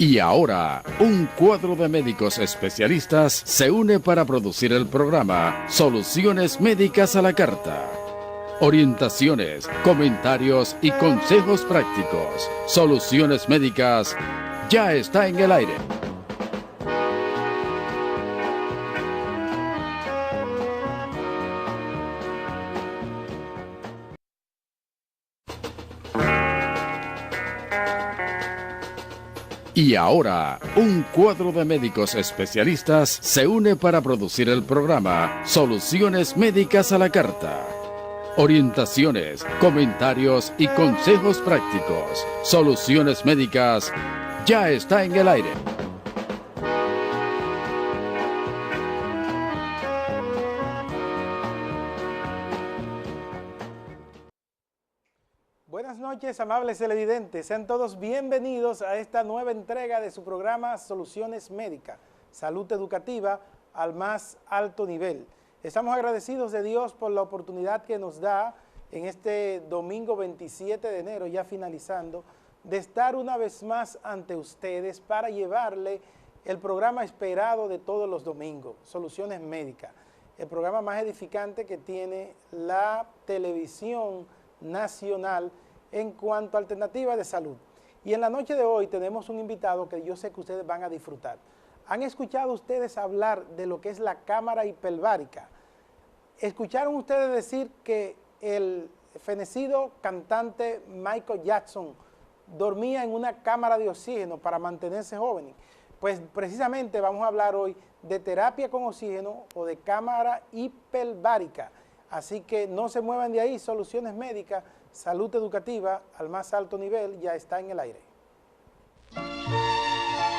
Y ahora, un cuadro de médicos especialistas se une para producir el programa Soluciones Médicas a la Carta. Orientaciones, comentarios y consejos prácticos. Soluciones Médicas ya está en el aire. Y ahora, un cuadro de médicos especialistas se une para producir el programa Soluciones Médicas a la Carta. Orientaciones, comentarios y consejos prácticos. Soluciones Médicas ya está en el aire. Buenas noches, amables televidentes. Sean todos bienvenidos a esta nueva entrega de su programa Soluciones Médicas, salud educativa al más alto nivel. Estamos agradecidos de Dios por la oportunidad que nos da en este domingo 27 de enero, ya finalizando, de estar una vez más ante ustedes para llevarle el programa esperado de todos los domingos, Soluciones Médicas, el programa más edificante que tiene la televisión nacional en cuanto a alternativas de salud. Y en la noche de hoy tenemos un invitado que yo sé que ustedes van a disfrutar. ¿Han escuchado ustedes hablar de lo que es la cámara hiperbárica? ¿Escucharon ustedes decir que el fenecido cantante Michael Jackson dormía en una cámara de oxígeno para mantenerse joven? Pues precisamente vamos a hablar hoy de terapia con oxígeno o de cámara hiperbárica. Así que no se muevan de ahí. Soluciones Médicas, salud educativa al más alto nivel, ya está en el aire.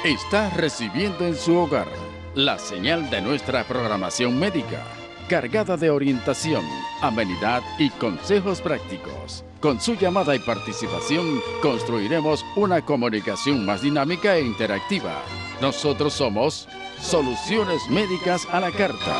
Está recibiendo en su hogar la señal de nuestra programación médica, cargada de orientación, amenidad y consejos prácticos. Con su llamada y participación construiremos una comunicación más dinámica e interactiva. Nosotros somos Soluciones Médicas a la Carta.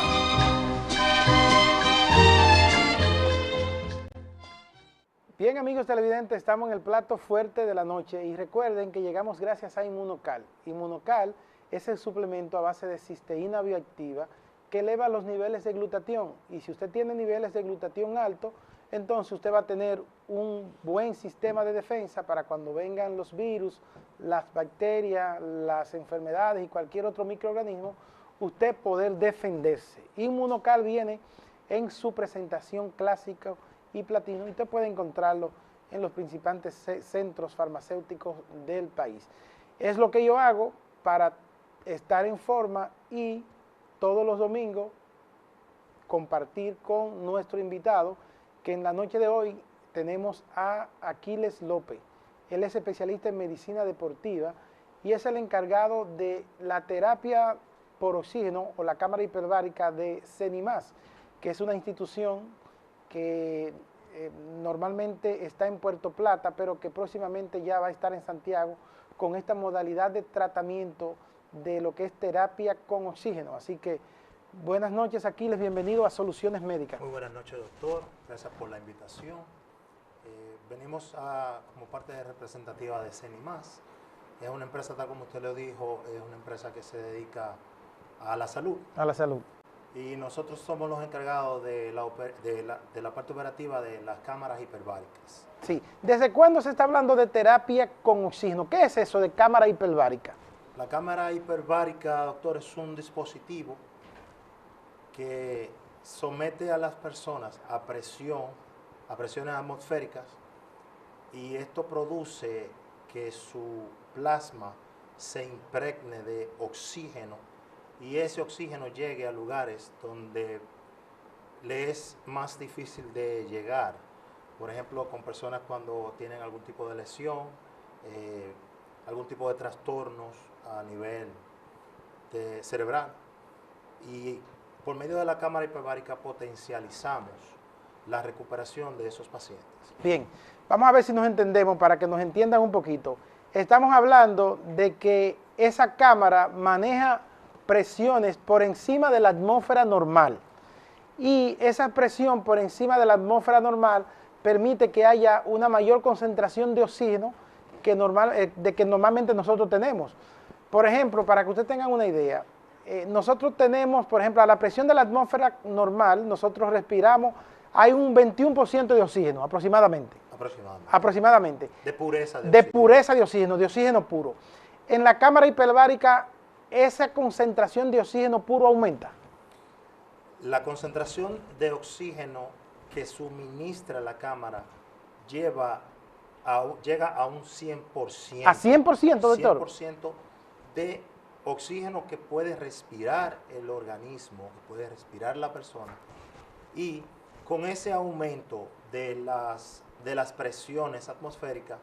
Bien, amigos televidentes, estamos en el plato fuerte de la noche y recuerden que llegamos gracias a Inmunocal. Inmunocal es el suplemento a base de cisteína bioactiva que eleva los niveles de glutatión, y si usted tiene niveles de glutatión alto, entonces usted va a tener un buen sistema de defensa para cuando vengan los virus, las bacterias, las enfermedades y cualquier otro microorganismo, usted poder defenderse. Inmunocal viene en su presentación clásica y platino, y usted puede encontrarlo en los principales centros farmacéuticos del país. Es lo que yo hago para estar en forma y todos los domingos compartir con nuestro invitado, que en la noche de hoy tenemos a Aquiles López. Él es especialista en medicina deportiva y es el encargado de la terapia por oxígeno o la cámara hiperbárica de CENIMAS, que es una institución que normalmente está en Puerto Plata, pero que próximamente ya va a estar en Santiago con esta modalidad de tratamiento de lo que es terapia con oxígeno. Así que buenas noches, Aquiles, bienvenido a Soluciones Médicas. Muy buenas noches, doctor, gracias por la invitación. Venimos como parte representativa de CENIMAS. Es una empresa, tal como usted lo dijo, es una empresa que se dedica a la salud. A la salud. Y nosotros somos los encargados de la parte operativa de las cámaras hiperbáricas. Sí. ¿Desde cuándo se está hablando de terapia con oxígeno? ¿Qué es eso de cámara hiperbárica? La cámara hiperbárica, doctor, es un dispositivo que somete a las personas a presiones atmosféricas, y esto produce que su plasma se impregne de oxígeno, y ese oxígeno llegue a lugares donde le es más difícil de llegar. Por ejemplo, con personas cuando tienen algún tipo de lesión, algún tipo de trastornos a nivel cerebral. Y por medio de la cámara hiperbárica potencializamos la recuperación de esos pacientes. Bien, vamos a ver si nos entendemos para que nos entiendan un poquito. Estamos hablando de que esa cámara maneja presiones por encima de la atmósfera normal, y esa presión por encima de la atmósfera normal permite que haya una mayor concentración de oxígeno que normalmente nosotros tenemos. Por ejemplo, para que ustedes tengan una idea, nosotros tenemos, por ejemplo, a la presión de la atmósfera normal, nosotros respiramos, hay un 21% de oxígeno aproximadamente. Aproximadamente. De pureza de De oxígeno. pureza de oxígeno puro. En la cámara hiperbárica, esa concentración de oxígeno puro aumenta. La concentración de oxígeno que suministra la cámara llega a un 100%. ¿A 100%, doctor? 100% de oxígeno que puede respirar el organismo, que puede respirar la persona. Y con ese aumento de las presiones atmosféricas,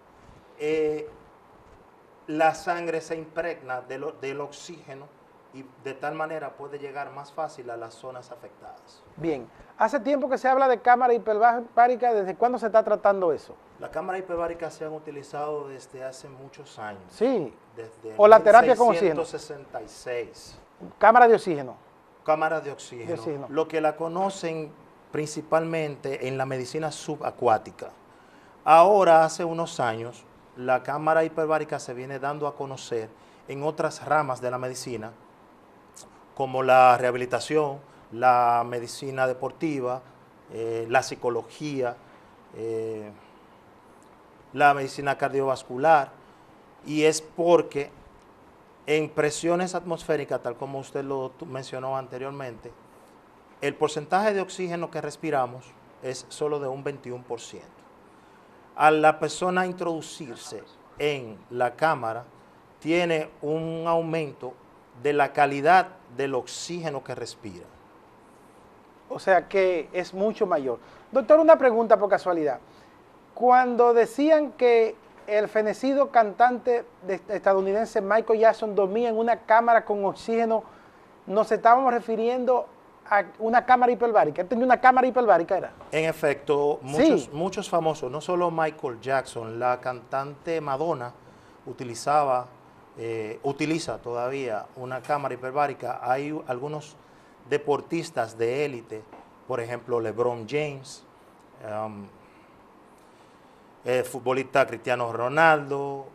la sangre se impregna del oxígeno y de tal manera puede llegar más fácil a las zonas afectadas. Bien, hace tiempo que se habla de cámara hiperbárica, ¿desde cuándo se está tratando eso? La cámara hiperbárica se han utilizado desde hace muchos años. Sí, Desde o la terapia con oxígeno. 1966. Cámara de oxígeno. Cámara de oxígeno. Lo que la conocen principalmente en la medicina subacuática. Ahora, hace unos años, la cámara hiperbárica se viene dando a conocer en otras ramas de la medicina, como la rehabilitación, la medicina deportiva, la psicología, la medicina cardiovascular, y es porque en presiones atmosféricas, tal como usted lo mencionó anteriormente, el porcentaje de oxígeno que respiramos es solo de un 21%. A la persona introducirse en la cámara, tiene un aumento de la calidad del oxígeno que respira. O sea que es mucho mayor. Doctor, una pregunta por casualidad. Cuando decían que el fenecido cantante estadounidense Michael Jackson dormía en una cámara con oxígeno, nos estábamos refiriendo a una cámara hiperbárica. Él tenía una cámara hiperbárica, ¿era? En efecto, muchos famosos, no solo Michael Jackson, la cantante Madonna utiliza todavía una cámara hiperbárica. Hay algunos deportistas de élite, por ejemplo, LeBron James, el futbolista Cristiano Ronaldo,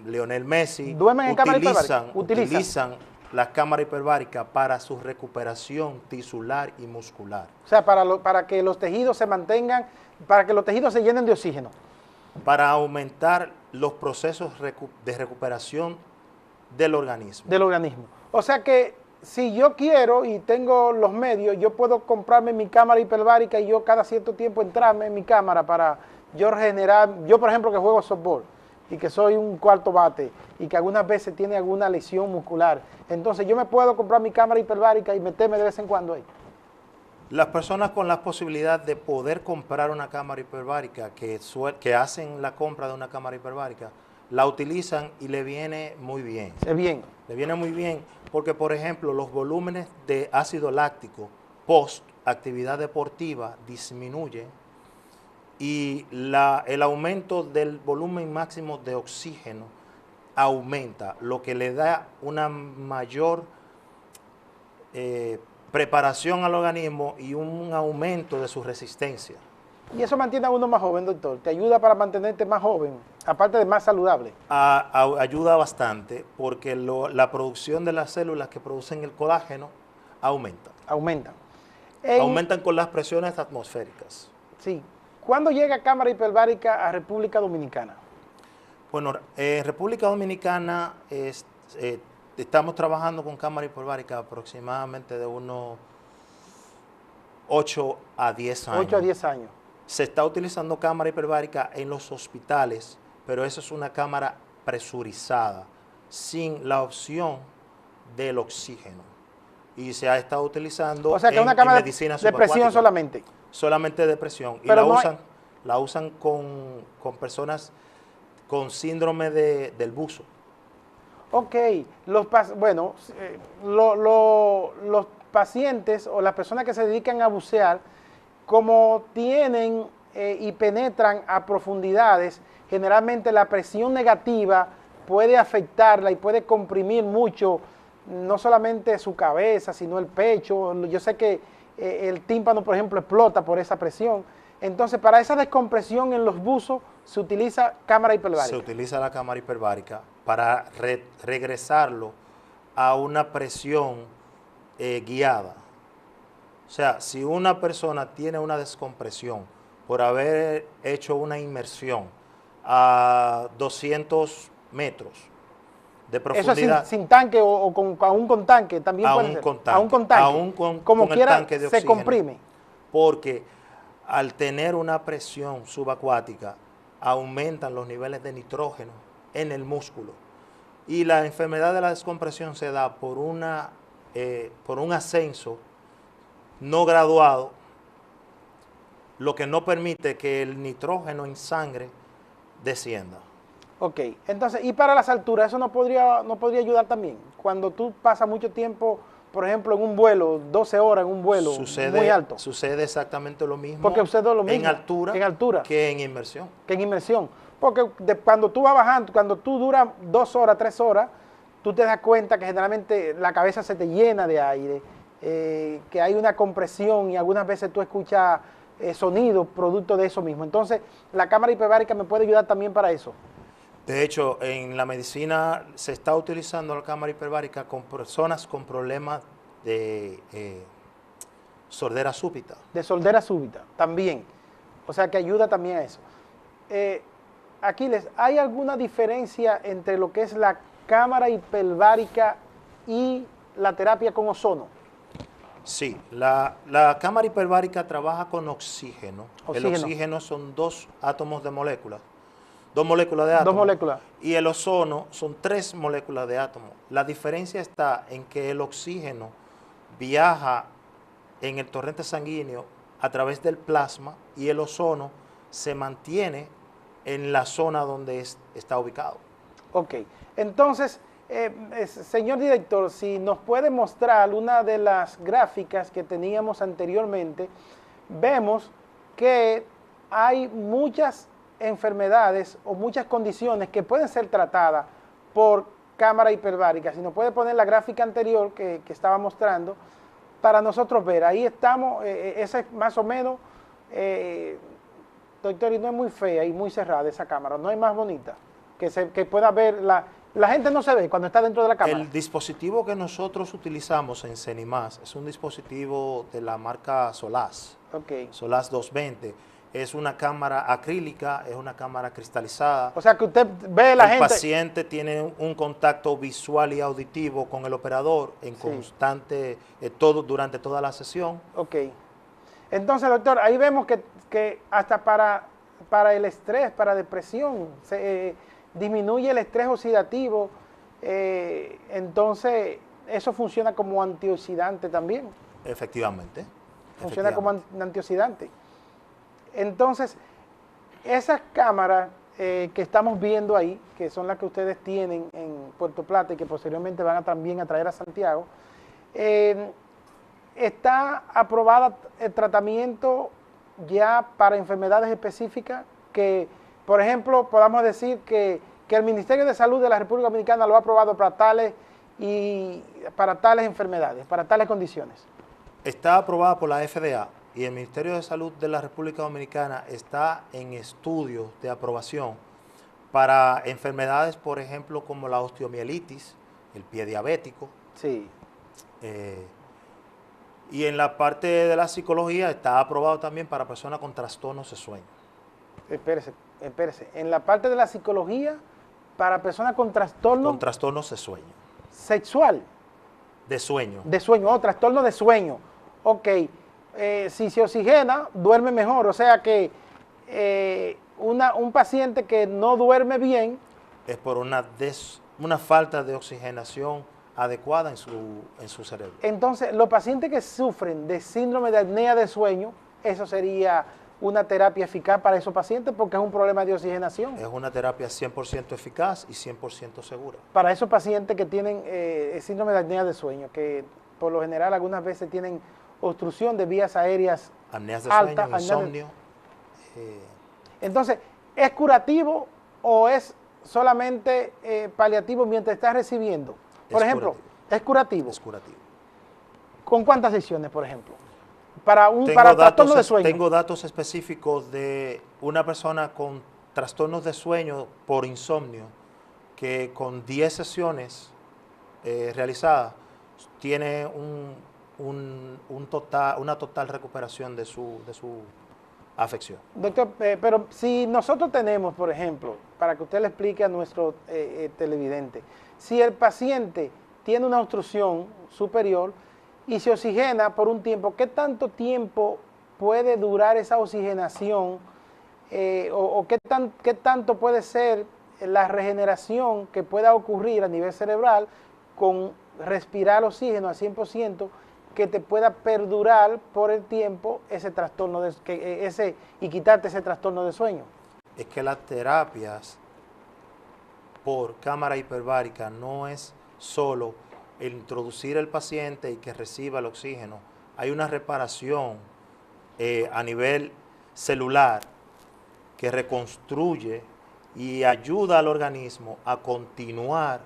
Lionel Messi, ¿duermen en cámara hiperbárica? Utilizan la cámara hiperbárica para su recuperación tisular y muscular. O sea, para que los tejidos se mantengan, para que los tejidos se llenen de oxígeno. Para aumentar los procesos de recuperación del organismo. Del organismo. O sea que si yo quiero y tengo los medios, yo puedo comprarme mi cámara hiperbárica y yo cada cierto tiempo entrarme en mi cámara para yo regenerar. Yo, por ejemplo, que juego softball y que soy un cuarto bate y que algunas veces tiene alguna lesión muscular, entonces yo me puedo comprar mi cámara hiperbárica y meterme de vez en cuando ahí. Las personas con la posibilidad de poder comprar una cámara hiperbárica, que hacen la compra de una cámara hiperbárica, la utilizan y le viene muy bien. Bien. Le viene muy bien porque, por ejemplo, los volúmenes de ácido láctico post actividad deportiva disminuyen y el aumento del volumen máximo de oxígeno aumenta, lo que le da una mayor preparación al organismo y un aumento de su resistencia. Y eso mantiene a uno más joven, doctor. Te ayuda para mantenerte más joven, aparte de más saludable. Ayuda bastante porque la producción de las células que producen el colágeno aumenta. Aumentan. Aumentan con las presiones atmosféricas. Sí. ¿Cuándo llega cámara hiperbárica a República Dominicana? Bueno, en República Dominicana estamos trabajando con cámara hiperbárica aproximadamente de unos 8 a 10 años. 8 a 10 años. Se está utilizando cámara hiperbárica en los hospitales, pero eso es una cámara presurizada, sin la opción del oxígeno. Y se ha estado utilizando o sea, que una cámara en medicina de presión solamente. Solamente de presión. Y pero la usan con personas con síndrome del buzo. Ok, los pacientes o las personas que se dedican a bucear, como tienen y penetran a profundidades, generalmente la presión negativa puede afectarla y puede comprimir mucho, no solamente su cabeza, sino el pecho. Yo sé que el tímpano, por ejemplo, explota por esa presión. Entonces, para esa descompresión en los buzos se utiliza cámara hiperbárica. Se utiliza la cámara hiperbárica para regresarlo a una presión guiada. O sea, si una persona tiene una descompresión por haber hecho una inmersión a 200 metros de profundidad. Eso es sin tanque o aún con tanque también puede ser. Aún con tanque. Aún como con quiera, el tanque de oxígeno. se comprime. Porque al tener una presión subacuática, aumentan los niveles de nitrógeno en el músculo. Y la enfermedad de la descompresión se da por un ascenso no graduado, lo que no permite que el nitrógeno en sangre descienda. Ok, entonces, y para las alturas, ¿eso no podría ayudar también? Cuando tú pasas mucho tiempo, por ejemplo, en un vuelo, 12 horas en un vuelo muy alto. Sucede exactamente lo mismo, porque sucede lo mismo en altura que en inmersión. Porque cuando tú vas bajando, cuando tú duras 2 horas, 3 horas, tú te das cuenta que generalmente la cabeza se te llena de aire, que hay una compresión y algunas veces tú escuchas sonidos producto de eso mismo. Entonces, la cámara hiperbárica me puede ayudar también para eso. De hecho, en la medicina se está utilizando la cámara hiperbárica con personas con problemas de sordera súbita. De sordera súbita, también. O sea, que ayuda también a eso. Aquiles, ¿hay alguna diferencia entre lo que es la cámara hiperbárica y la terapia con ozono? Sí, la cámara hiperbárica trabaja con oxígeno. El oxígeno son 2 átomos de moléculas. 2 moléculas de átomo. 2 moléculas. Y el ozono son 3 moléculas de átomo. La diferencia está en que el oxígeno viaja en el torrente sanguíneo a través del plasma y el ozono se mantiene en la zona donde está ubicado. Ok, entonces, señor director, si nos puede mostrar una de las gráficas que teníamos anteriormente, vemos que hay muchas enfermedades o muchas condiciones que pueden ser tratadas por cámara hiperbárica. Si nos puede poner la gráfica anterior que estaba mostrando para nosotros ver, ahí estamos, esa es más o menos, doctor, y no es muy fea y muy cerrada esa cámara, no es más bonita, que pueda ver, la gente no se ve cuando está dentro de la cámara. El dispositivo que nosotros utilizamos en CENIMAS es un dispositivo de la marca Solas, Solas 220. Es una cámara acrílica, es una cámara cristalizada. O sea que usted ve la gente. El paciente tiene un contacto visual y auditivo con el operador en constante, durante toda la sesión. Ok. Entonces, doctor, ahí vemos que hasta para el estrés, para depresión, disminuye el estrés oxidativo. Entonces, eso funciona como antioxidante también. Efectivamente. Funciona como antioxidante. Entonces, esas cámaras que estamos viendo ahí, que son las que ustedes tienen en Puerto Plata y que posteriormente van a también a traer a Santiago, está aprobada el tratamiento ya para enfermedades específicas que, por ejemplo, podamos decir que el Ministerio de Salud de la República Dominicana lo ha aprobado para tales enfermedades, para tales condiciones. Está aprobada por la FDA. Y el Ministerio de Salud de la República Dominicana está en estudios de aprobación para enfermedades, por ejemplo, como la osteomielitis, el pie diabético. Sí. Y en la parte de la psicología está aprobado también para personas con trastornos de sueño. Espérese. En la parte de la psicología, para personas con trastornos... Con trastornos de sueño. Sexual. De sueño. De sueño, trastorno de sueño. Ok. Si se oxigena, duerme mejor. O sea que un paciente que no duerme bien... Es por una falta de oxigenación adecuada en su cerebro. Entonces, los pacientes que sufren de síndrome de apnea de sueño, eso sería una terapia eficaz para esos pacientes porque es un problema de oxigenación. Es una terapia 100% eficaz y 100% segura. Para esos pacientes que tienen síndrome de apnea de sueño, que por lo general algunas veces tienen obstrucción de vías aéreas apneas de altas, sueño, insomnio. Entonces, ¿es curativo o es solamente paliativo mientras estás recibiendo? Por ejemplo, ¿es curativo? Es curativo. ¿Con cuántas sesiones, por ejemplo? Para trastorno de sueño. Tengo datos específicos de una persona con trastornos de sueño por insomnio que con 10 sesiones realizadas tiene una total recuperación de su afección. Doctor, pero si nosotros tenemos, por ejemplo, para que usted le explique a nuestro televidente, si el paciente tiene una obstrucción superior y se oxigena por un tiempo, ¿qué tanto tiempo puede durar esa oxigenación o qué tanto puede ser la regeneración que pueda ocurrir a nivel cerebral con respirar oxígeno al 100%, que te pueda perdurar por el tiempo ese trastorno y quitarte ese trastorno de sueño? Es que las terapias por cámara hiperbárica no es solo el introducir al paciente y que reciba el oxígeno. Hay una reparación a nivel celular que reconstruye y ayuda al organismo a continuar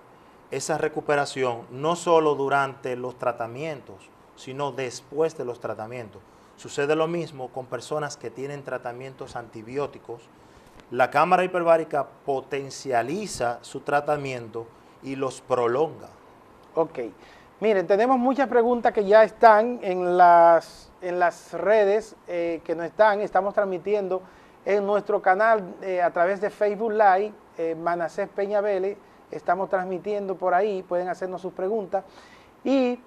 esa recuperación, no solo durante los tratamientos, sino después de los tratamientos. Sucede lo mismo con personas que tienen tratamientos antibióticos. La cámara hiperbárica potencializa su tratamiento y los prolonga. Ok. Miren, tenemos muchas preguntas que ya están en las redes que no estamos transmitiendo en nuestro canal a través de Facebook Live, Manasés Peña Vélez, estamos transmitiendo por ahí, pueden hacernos sus preguntas y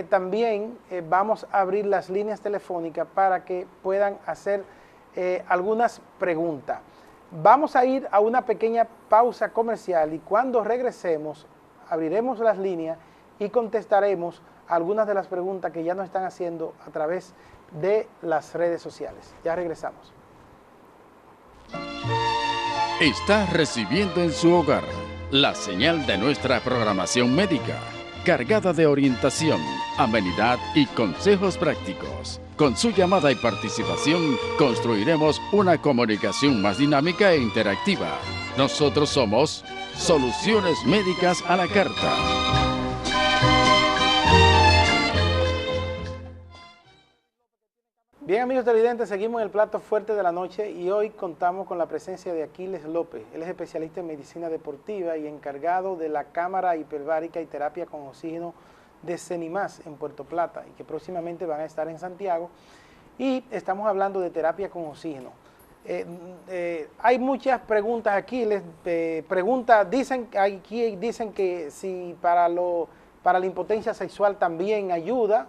también vamos a abrir las líneas telefónicas para que puedan hacer algunas preguntas. Vamos a ir a una pequeña pausa comercial y cuando regresemos abriremos las líneas y contestaremos algunas de las preguntas que ya nos están haciendo a través de las redes sociales. Ya regresamos. Está recibiendo en su hogar la señal de nuestra programación médica, cargada de orientación, amenidad y consejos prácticos. Con su llamada y participación construiremos una comunicación más dinámica e interactiva. Nosotros somos Soluciones Médicas a la Carta. Bien, amigos televidentes, seguimos en el plato fuerte de la noche y hoy contamos con la presencia de Aquiles López. Él es especialista en medicina deportiva y encargado de la cámara hiperbárica y terapia con oxígeno de CENIMAS en Puerto Plata y que próximamente van a estar en Santiago. Y estamos hablando de terapia con oxígeno. Hay muchas preguntas aquí. Dicen que si para la impotencia sexual también ayuda.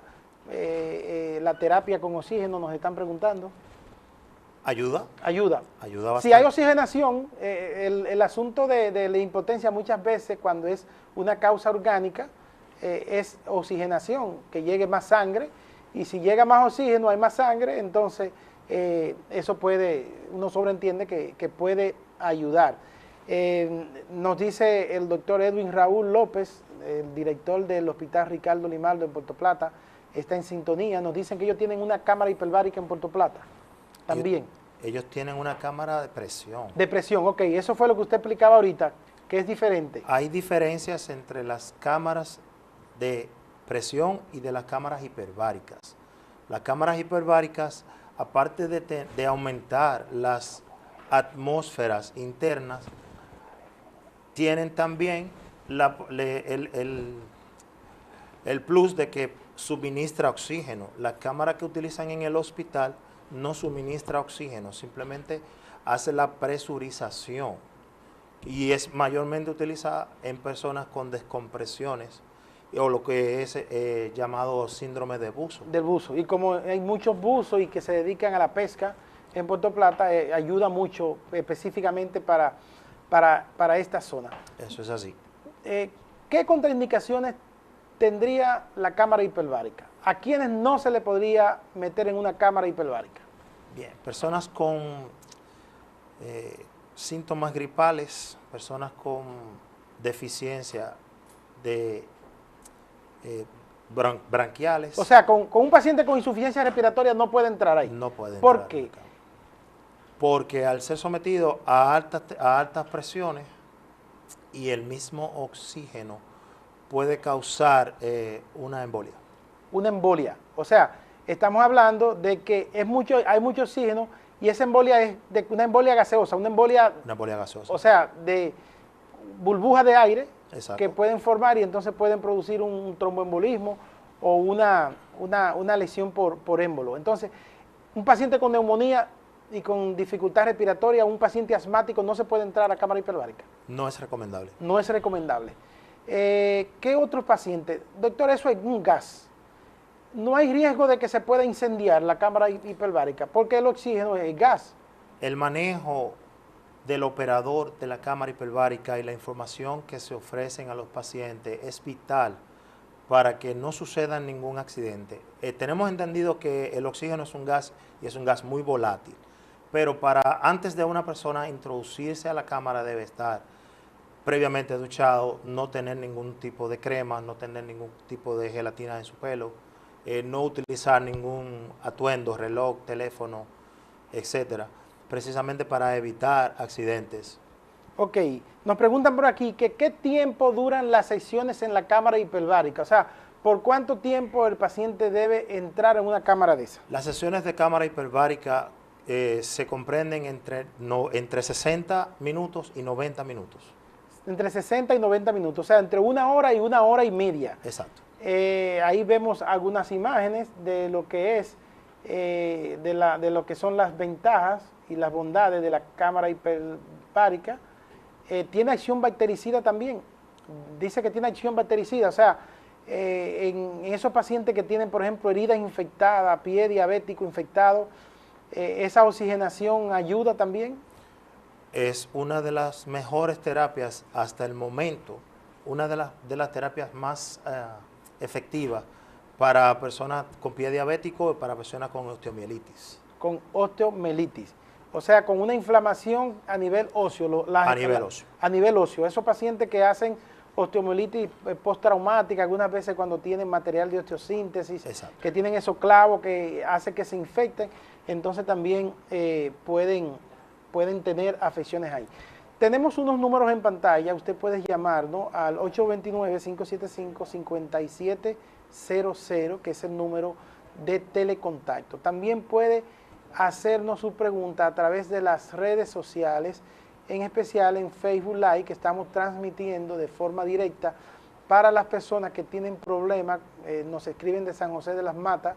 La terapia con oxígeno, nos están preguntando. ¿Ayuda? Ayuda. Ayuda bastante. Si hay oxigenación, el asunto de la impotencia muchas veces cuando es una causa orgánica, es oxigenación, que llegue más sangre, y si llega más oxígeno, hay más sangre, entonces eso uno sobreentiende que puede ayudar. Nos dice el doctor Edwin Raúl López, el director del Hospital Ricardo Limaldo en Puerto Plata, está en sintonía, nos dicen que ellos tienen una cámara hiperbárica en Puerto Plata, también. Ellos tienen una cámara de presión. De presión, ok, eso fue lo que usted explicaba ahorita, que es diferente. Hay diferencias entre las cámaras de presión y de las cámaras hiperbáricas. Las cámaras hiperbáricas, aparte de aumentar las atmósferas internas, tienen también el plus de que suministra oxígeno. La cámara que utilizan en el hospital no suministra oxígeno, simplemente hace la presurización y es mayormente utilizada en personas con descompresiones o lo que es llamado síndrome de buzo. Del buzo. Y como hay muchos buzos y que se dedican a la pesca en Puerto Plata, ayuda mucho específicamente para esta zona. Eso es así. ¿Qué contraindicaciones tendría la cámara hiperbárica? ¿A quiénes no se le podría meter en una cámara hiperbárica? Bien, personas con síntomas gripales, personas con deficiencia de branquiales. O sea, con un paciente con insuficiencia respiratoria no puede entrar ahí. No puede entrar. ¿Por qué? Porque al ser sometido a altas presiones y el mismo oxígeno puede causar una embolia. Una embolia. O sea, estamos hablando de que hay mucho oxígeno y esa embolia es una embolia gaseosa, una embolia gaseosa. O sea, burbujas de aire Exacto. que pueden formar y entonces pueden producir un tromboembolismo o una lesión por émbolo. Entonces, un paciente con neumonía y con dificultad respiratoria, un paciente asmático, no se puede entrar a cámara hiperbárica. No es recomendable. No es recomendable. ¿Qué otros pacientes? Doctor, eso es un gas. No hay riesgo de que se pueda incendiar la cámara hiperbárica porque el oxígeno es gas. El manejo del operador de la cámara hiperbárica y la información que se ofrecen a los pacientes es vital para que no suceda ningún accidente. Tenemos entendido que el oxígeno es un gas y es un gas muy volátil, pero antes de una persona introducirse a la cámara debe estar previamente duchado, no tener ningún tipo de crema, no tener ningún tipo de gelatina en su pelo, no utilizar ningún atuendo, reloj, teléfono, etcétera, precisamente para evitar accidentes. Ok, nos preguntan por aquí que qué tiempo duran las sesiones en la cámara hiperbárica, o sea, ¿por cuánto tiempo el paciente debe entrar en una cámara de esa? Las sesiones de cámara hiperbárica se comprenden entre 60 minutos y 90 minutos. Entre 60 y 90 minutos, o sea, entre 1 hora y 1 hora y media. Exacto. Ahí vemos algunas imágenes de lo que es, de lo que son las ventajas y las bondades de la cámara hiperbárica. Tiene acción bactericida también, dice que tiene acción bactericida, o sea, en esos pacientes que tienen, por ejemplo, heridas infectadas, pie diabético infectado, esa oxigenación ayuda también. Es una de las mejores terapias hasta el momento, una de las terapias más efectivas para personas con pie diabético y para personas con osteomielitis. Con osteomielitis. O sea, con una inflamación a nivel óseo. A nivel óseo. A nivel óseo. Esos pacientes que hacen osteomielitis postraumática, algunas veces cuando tienen material de osteosíntesis, exacto, que tienen esos clavos que hace que se infecten, entonces también pueden tener afecciones ahí. Tenemos unos números en pantalla, usted puede llamarnos al 829-575-5700, que es el número de telecontacto. También puede hacernos su pregunta a través de las redes sociales, en especial en Facebook Live, que estamos transmitiendo de forma directa para las personas que tienen problemas. Nos escriben de San José de las Matas.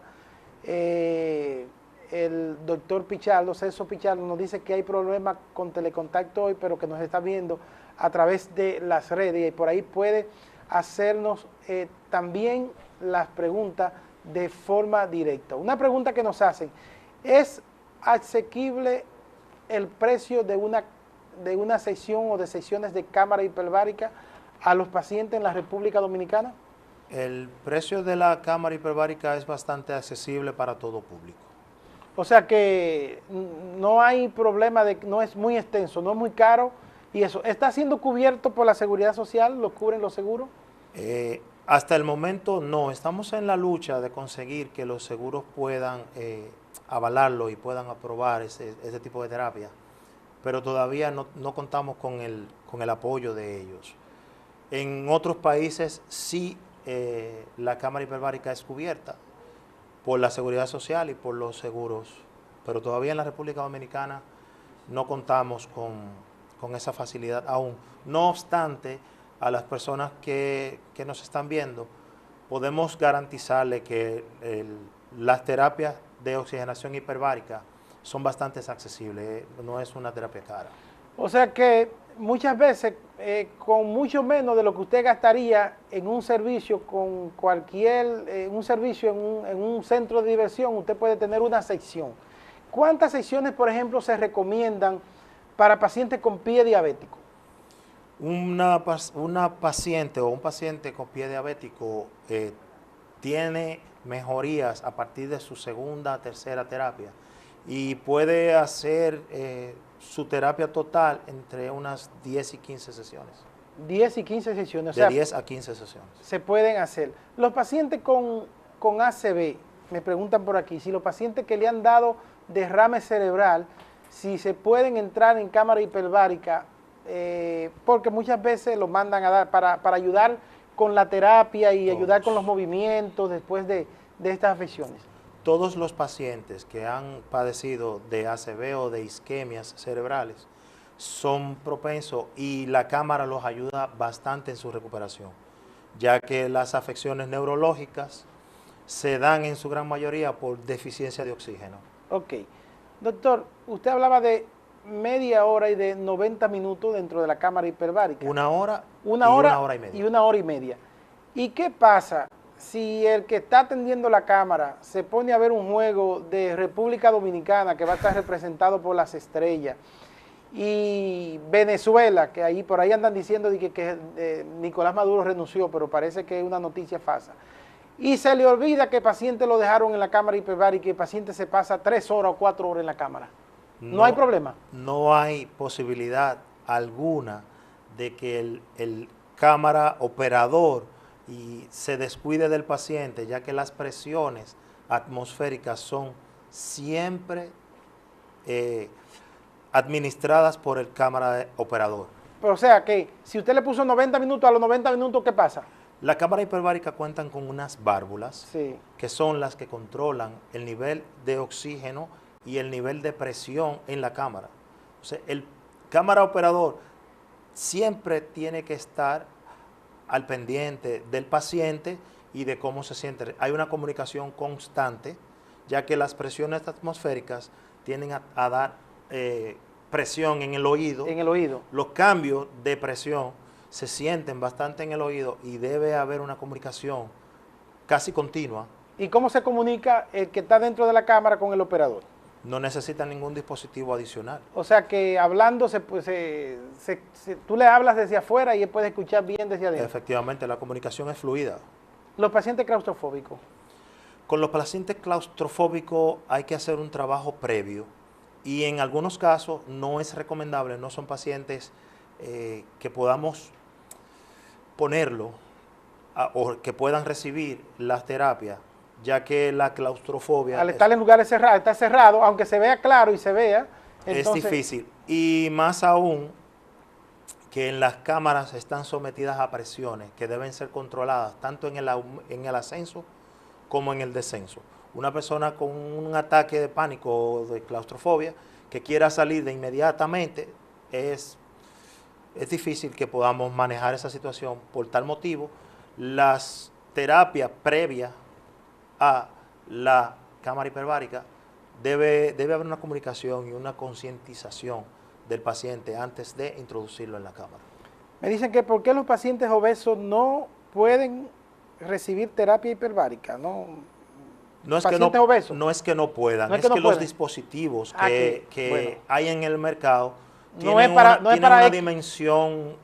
El doctor Pichardo, Celso Pichardo, nos dice que hay problemas con telecontacto hoy, pero que nos está viendo a través de las redes y por ahí puede hacernos también las preguntas de forma directa. Una pregunta que nos hacen: ¿es asequible el precio de una sesión o de sesiones de cámara hiperbárica a los pacientes en la República Dominicana? El precio de la cámara hiperbárica es bastante accesible para todo público. O sea que no hay problema, no es muy extenso, no es muy caro y eso. ¿Está siendo cubierto por la Seguridad Social? ¿Lo cubren los seguros? Hasta el momento no. Estamos en la lucha de conseguir que los seguros puedan avalarlo y puedan aprobar ese tipo de terapia, pero todavía no contamos con el apoyo de ellos. En otros países sí la cámara hiperbárica es cubierta por la Seguridad Social y por los seguros, pero todavía en la República Dominicana no contamos con esa facilidad aún. No obstante, a las personas que nos están viendo, podemos garantizarle que las terapias de oxigenación hiperbárica son bastante accesibles, no es una terapia cara. O sea que muchas veces con mucho menos de lo que usted gastaría en un servicio con cualquier, un servicio en un centro de diversión, usted puede tener una sección. ¿Cuántas secciones, por ejemplo, se recomiendan para pacientes con pie diabético? Una paciente o un paciente con pie diabético tiene mejorías a partir de su segunda, tercera terapia y puede hacer su terapia total entre unas 10 y 15 sesiones. 10 y 15 sesiones. De 10 a 15 sesiones. Se pueden hacer. Los pacientes con ACV, me preguntan por aquí, si los pacientes que le han dado derrame cerebral, si se pueden entrar en cámara hiperbárica, porque muchas veces lo mandan a dar para ayudar con la terapia y ayudar con los movimientos después de estas afecciones. Todos los pacientes que han padecido de ACV o de isquemias cerebrales son propensos y la cámara los ayuda bastante en su recuperación, ya que las afecciones neurológicas se dan en su gran mayoría por deficiencia de oxígeno. Ok. Doctor, usted hablaba de media hora y de 90 minutos dentro de la cámara hiperbárica. Una hora Una hora y media. y una hora y media. ¿Y qué pasa si el que está atendiendo la cámara se pone a ver un juego de República Dominicana que va a estar representado por las estrellas y Venezuela, que ahí por ahí andan diciendo que Nicolás Maduro renunció, pero parece que es una noticia falsa, y se le olvida que el paciente lo dejaron en la cámara hiperbárica y el paciente se pasa 3 horas o 4 horas en la cámara? ¿No hay problema? No hay posibilidad alguna de que el cámara operador y se descuide del paciente, ya que las presiones atmosféricas son siempre administradas por el cámara operador. Pero o sea que si usted le puso 90 minutos, a los 90 minutos, ¿qué pasa? La cámara hiperbárica cuentan con unas válvulas Sí. que son las que controlan el nivel de oxígeno y el nivel de presión en la cámara. O sea, el cámara operador siempre tiene que estar al pendiente del paciente y de cómo se siente. Hay una comunicación constante, ya que las presiones atmosféricas tienden a dar presión en el oído. En el oído. Los cambios de presión se sienten bastante en el oído y debe haber una comunicación casi continua. ¿Y cómo se comunica el que está dentro de la cámara con el operador? No necesita ningún dispositivo adicional. O sea que hablando, tú le hablas desde afuera y él puede escuchar bien desde adentro. Efectivamente, la comunicación es fluida. Los pacientes claustrofóbicos. Con los pacientes claustrofóbicos hay que hacer un trabajo previo y en algunos casos no es recomendable, no son pacientes que podamos ponerlo o que puedan recibir las terapias, ya que la claustrofobia Al estar en lugares cerrados, está cerrado, aunque se vea claro y se vea, entonces, es difícil. Y más aún que en las cámaras están sometidas a presiones que deben ser controladas tanto en el ascenso como en el descenso. Una persona con un ataque de pánico o de claustrofobia que quiera salir de inmediatamente, es difícil que podamos manejar esa situación. Por tal motivo, las terapias previas a la cámara hiperbárica debe haber una comunicación y una concientización del paciente antes de introducirlo en la cámara. me dicen que ¿por qué los pacientes obesos no pueden recibir terapia hiperbárica? No es, ¿Pacientes obesos? No es que no puedan, No es que no los pueden. dispositivos Bueno. hay en el mercado No tienen es para una X, dimensión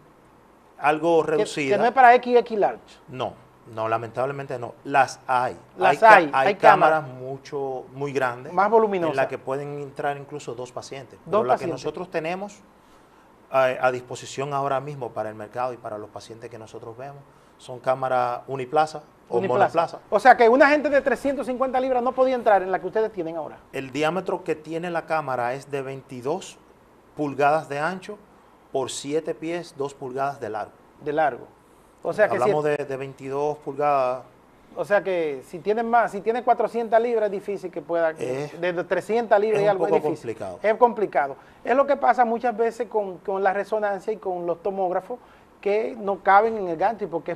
algo reducida. que no es para XX large. No, lamentablemente no. Las hay. Hay cámaras cámaras muy grandes. más voluminosas. En las que pueden entrar incluso 2 pacientes. Pero Dos la pacientes. que nosotros tenemos a disposición ahora mismo para el mercado y para los pacientes que nosotros vemos son cámaras uniplaza o monoplaza. O sea que una gente de 350 libras no podía entrar en la que ustedes tienen ahora. El diámetro que tiene la cámara es de 22 pulgadas de ancho por 7 pies, 2 pulgadas de largo. De largo. O sea que hablamos de 22 pulgadas. O sea que si tienen 400 libras es difícil que pueda, de 300 libras es y un algo es poco difícil. complicado. Es complicado. Es lo que pasa muchas veces con la resonancia y con los tomógrafos que no caben en el gantry porque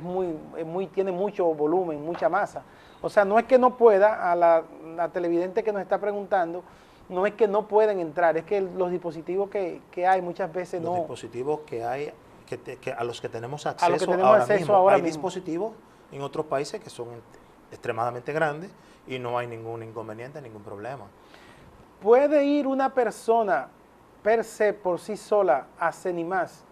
tiene mucho volumen, mucha masa. O sea, no es que no pueda, a la televidente que nos está preguntando, no es que no pueden entrar, es que los dispositivos que hay muchas veces Los no... dispositivos que hay, a los que tenemos A los que acceso tenemos ahora acceso mismo. ahora Hay mismo. dispositivos en otros países que son extremadamente grandes y no hay ningún inconveniente, ningún problema. ¿Puede ir una persona per se, por sí sola, a CENIMAS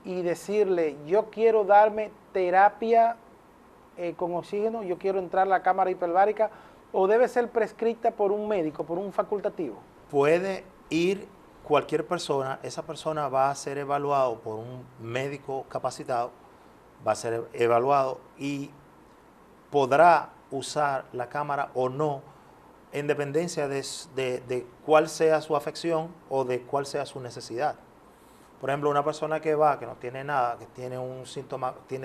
y decirle, yo quiero darme terapia con oxígeno, yo quiero entrar a la cámara hiperbárica, o debe ser prescrita por un médico, por un facultativo? Puede ir cualquier persona, esa persona va a ser evaluado por un médico capacitado, va a ser evaluado y podrá usar la cámara o no, en dependencia de cuál sea su afección o de cuál sea su necesidad. Por ejemplo, una persona que no tiene nada, que tiene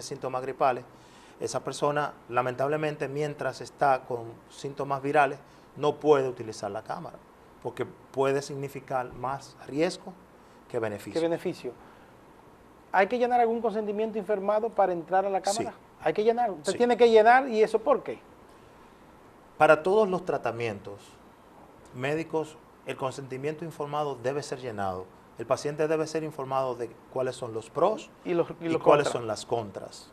síntomas gripales, esa persona lamentablemente mientras está con síntomas virales no puede utilizar la cámara porque puede significar más riesgo que beneficio. ¿Qué beneficio? ¿Hay que llenar algún consentimiento informado para entrar a la cámara? Sí. Hay que llenar. Usted Sí. tiene que llenar, ¿y eso por qué? Para todos los tratamientos médicos, el consentimiento informado debe ser llenado. El paciente debe ser informado de cuáles son los pros Y los cuáles contras. son las contras.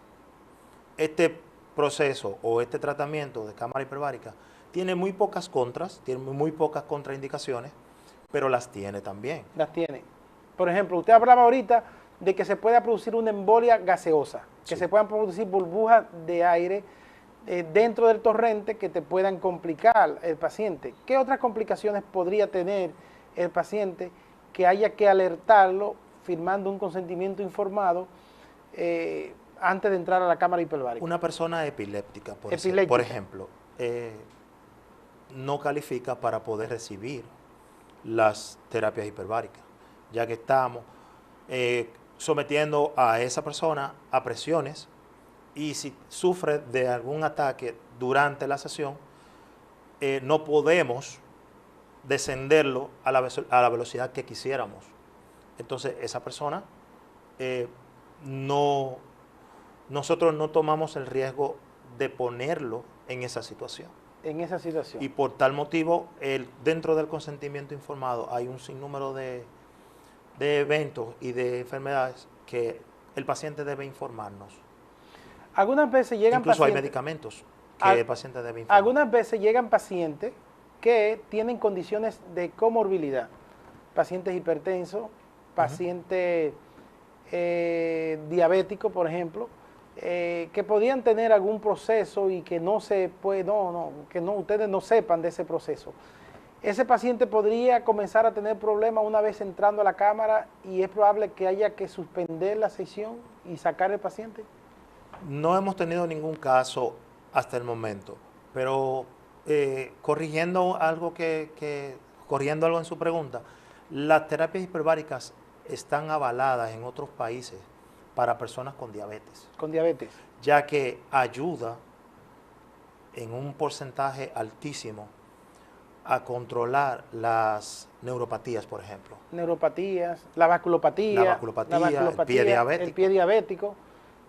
Este proceso o este tratamiento de cámara hiperbárica tiene muy pocas contras, tiene muy pocas contraindicaciones, pero las tiene también. Las tiene. Por ejemplo, usted hablaba ahorita de que se pueda producir una embolia gaseosa, que Sí. se puedan producir burbujas de aire dentro del torrente que te puedan complicar el paciente. ¿Qué otras complicaciones podría tener el paciente que haya que alertarlo firmando un consentimiento informado antes de entrar a la cámara hiperbárica? Una persona epiléptica, por Epiléptica. ejemplo, no califica para poder recibir las terapias hiperbáricas, ya que estamos sometiendo a esa persona a presiones, y si sufre de algún ataque durante la sesión, no podemos descenderlo a la velocidad que quisiéramos. Entonces, esa persona, nosotros no tomamos el riesgo de ponerlo en esa situación. En esa situación. Y por tal motivo, dentro del consentimiento informado hay un sinnúmero de eventos y de enfermedades que el paciente debe informarnos. Algunas veces llegan Incluso hay pacientes, medicamentos que el paciente debe informar. algunas veces llegan pacientes que tienen condiciones de comorbilidad, pacientes hipertensos, pacientes diabéticos, por ejemplo, que podían tener algún proceso y que no se puede, ustedes no sepan de ese proceso. Ese paciente podría comenzar a tener problemas una vez entrando a la cámara, y es probable que haya que suspender la sesión y sacar el paciente. No hemos tenido ningún caso hasta el momento, pero corrigiendo algo en su pregunta, las terapias hiperbáricas están avaladas en otros países para personas con diabetes, Con diabetes. ya que ayuda en un porcentaje altísimo a controlar las neuropatías, por ejemplo. Neuropatías, la vasculopatía, el pie diabético.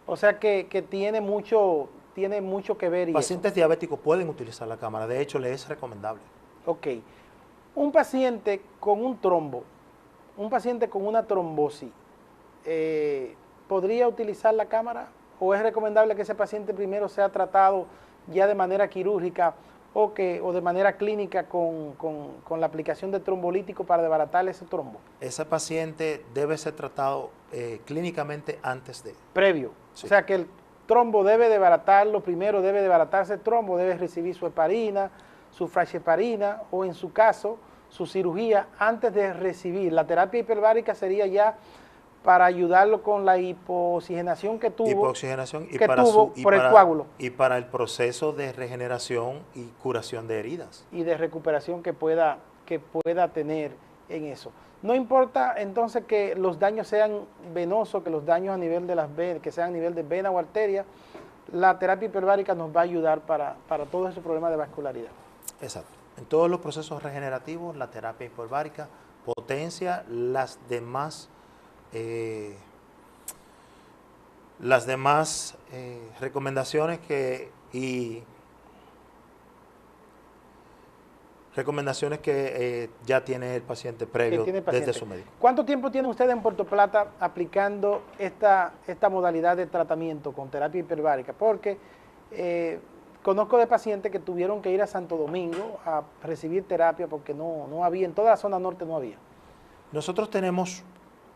O sea que tiene mucho que ver. Pacientes diabéticos pueden utilizar la cámara, de hecho le es recomendable. Ok. Un paciente con un trombo, un paciente con una trombosis, ¿podría utilizar la cámara? ¿O es recomendable que ese paciente primero sea tratado ya de manera quirúrgica o de manera clínica con la aplicación de trombolítico para desbaratar ese trombo? Ese paciente debe ser tratado clínicamente antes de. Previo. Sí. O sea que el trombo debe desbaratarlo, primero debe desbaratarse el trombo, debe recibir su heparina, su frasheparina, o en su caso, su cirugía antes de recibir. La terapia hiperbárica sería ya para ayudarlo con la hipoxigenación que tuvo, Hipoxigenación por el coágulo. Y para el proceso de regeneración y curación de heridas. Y de recuperación que pueda tener en eso. No importa entonces que los daños sean venosos, que los daños a nivel de las venas, que sean a nivel de vena o arteria, la terapia hiperbárica nos va a ayudar para todos esos problemas de vascularidad. Exacto. En todos los procesos regenerativos, la terapia hiperbárica potencia las demás recomendaciones que ya tiene el paciente previo desde su médico. ¿Cuánto tiempo tienen ustedes en Puerto Plata aplicando esta modalidad de tratamiento con terapia hiperbárica? Porque conozco de pacientes que tuvieron que ir a Santo Domingo a recibir terapia porque no había, en toda la zona norte no había. Nosotros tenemos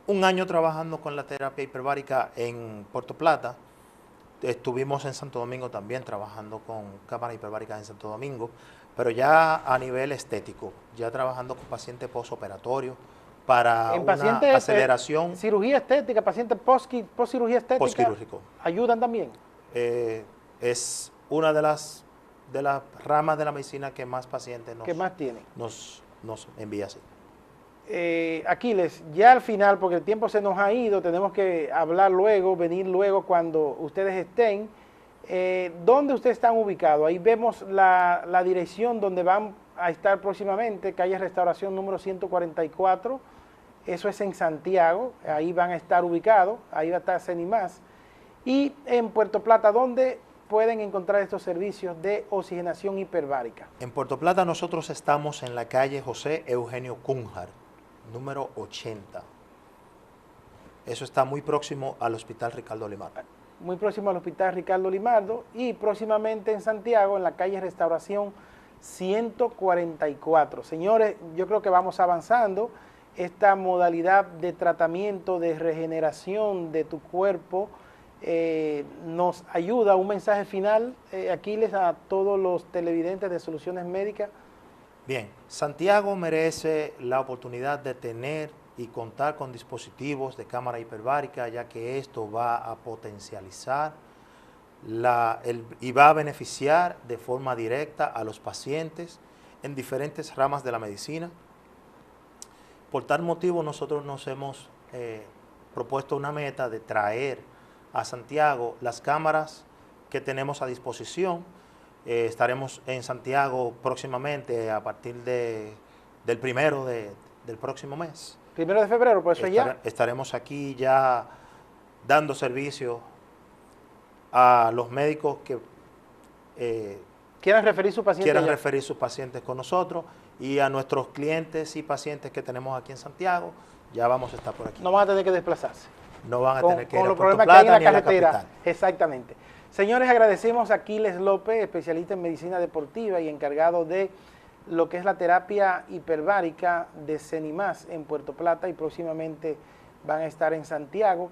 un año trabajando con la terapia hiperbárica en Puerto Plata. Estuvimos en Santo Domingo también trabajando con cámara hiperbárica en Santo Domingo, pero ya a nivel estético, ya trabajando con pacientes postoperatorio para una aceleración. Cirugía estética, pacientes post-cirugía estética. Postquirúrgico. ¿Ayudan también? Es una de las ramas de la medicina que más pacientes nos envía así. Aquiles, ya al final, porque el tiempo se nos ha ido, tenemos que hablar luego, venir luego cuando ustedes estén. ¿Dónde ustedes están ubicados? Ahí vemos la dirección donde van a estar próximamente, calle Restauración número 144, Eso es en Santiago, ahí van a estar ubicados, ahí va a estar CENIMAS. Y en Puerto Plata, ¿dónde pueden encontrar estos servicios de oxigenación hiperbárica? En Puerto Plata nosotros estamos en la calle José Eugenio Cunjar, número 80. Eso está muy próximo al Hospital Ricardo Limardo. Muy próximo al Hospital Ricardo Limardo, y próximamente en Santiago, en la calle Restauración 144. Señores, yo creo que vamos avanzando. Esta modalidad de tratamiento, de regeneración de tu cuerpo, nos ayuda. Un mensaje final, Aquiles, a todos los televidentes de Soluciones Médicas. Bien, Santiago merece la oportunidad de tener y contar con dispositivos de cámara hiperbárica, ya que esto va a potencializar y va a beneficiar de forma directa a los pacientes en diferentes ramas de la medicina. Por tal motivo nosotros nos hemos propuesto una meta de traer a Santiago las cámaras que tenemos a disposición. Estaremos en Santiago próximamente a partir del 1 del próximo mes. 1 de febrero, por eso ya. Estaremos aquí ya dando servicio a los médicos que quieran referir sus pacientes con nosotros, y a nuestros clientes y pacientes que tenemos aquí en Santiago. Ya vamos a estar por aquí. No van a tener que desplazarse. No van a tener que ir a los Puerto problemas que hay en Plata la ni a la carretera. capital. Exactamente. Señores, agradecemos a Aquiles López, especialista en medicina deportiva y encargado de lo que es la terapia hiperbárica de CENIMAS en Puerto Plata, y próximamente van a estar en Santiago,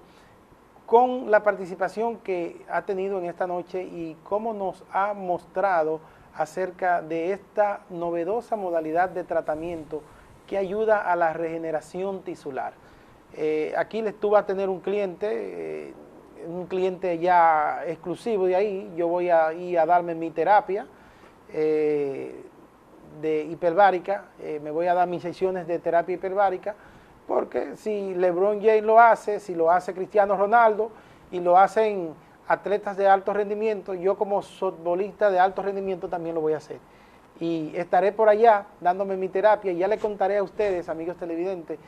con la participación que ha tenido en esta noche y cómo nos ha mostrado acerca de esta novedosa modalidad de tratamiento que ayuda a la regeneración tisular. Aquiles, tú vas a tener un cliente ya exclusivo de ahí. Yo voy a ir a darme mi terapia de hiperbárica, me voy a dar mis sesiones de terapia hiperbárica, porque si LeBron James lo hace, si lo hace Cristiano Ronaldo y lo hacen atletas de alto rendimiento, yo como softbolista de alto rendimiento también lo voy a hacer. Y estaré por allá dándome mi terapia, y ya le contaré a ustedes, amigos televidentes,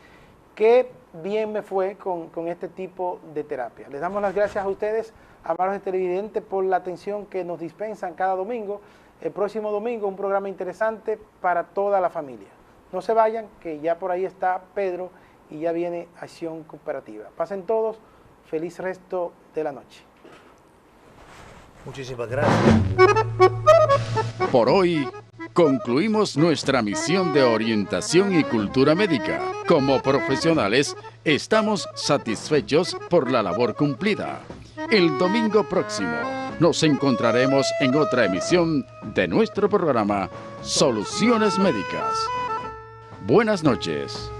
qué bien me fue con este tipo de terapia. Les damos las gracias a ustedes, amables televidentes, por la atención que nos dispensan cada domingo. El próximo domingo un programa interesante para toda la familia. No se vayan, que ya por ahí está Pedro y ya viene Acción Cooperativa. Pasen todos, feliz resto de la noche. Muchísimas gracias. Por hoy concluimos nuestra misión de orientación y cultura médica. Como profesionales, estamos satisfechos por la labor cumplida. El domingo próximo nos encontraremos en otra emisión de nuestro programa Soluciones Médicas. Buenas noches.